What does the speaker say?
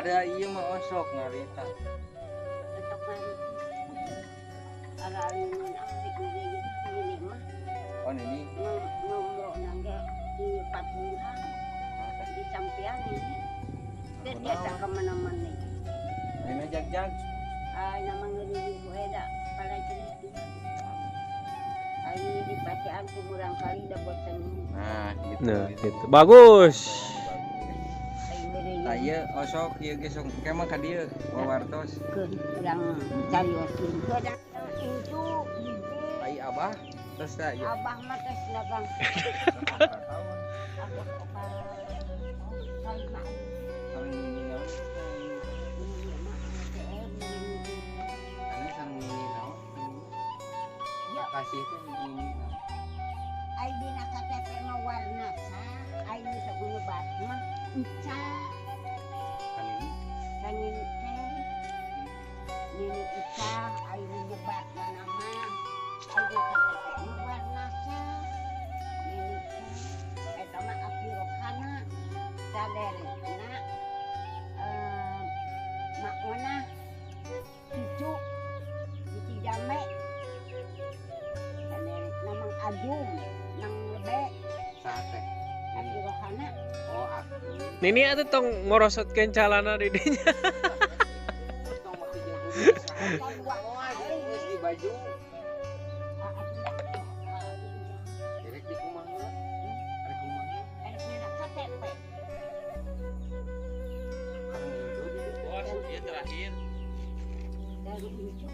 ada iya mah osok ngarita. Tetap hari. Ada ini asik ini mah. Oh ini Ngomong nangga di 4 bulan di sampean ini. Dia biasa kemana-mana nih. ini jag-jag. Nama ngeri bueda pada cerita. Ini di bacaan kurang kali dah bosan. Nah, gitu. Nah, gitu. Bagus. Saya osok ieu ge sok kemah ka dieu wawartos. Kurang cari wasin. Kurang itu Ai abah terus da ieu. abah mah tes dagang. Tahun. Abah kali mah. Sareng ini naon? Ane sareng ini naon? Kasih teh ini naon? Ai dina KTP mah warna sa, ai nu sabunu bat mah enca. Kan ini. Kan ini teh. Ini enca ai nu nyebat nama. Ai dina KTP mah warna sa. Ini teh eta mah abdi rohana. Saderena mak mana cucu cucu jame namang adum nang lebe Sate. abdi rohana. Oh, aku. Nini atuh tong ngorosotkeun calana di dinya. Tong waktu jeung geus di baju. Direk di kumaha? Ari kumaha? KTP Karang itu di Bos, ieu terakhir. dari cucu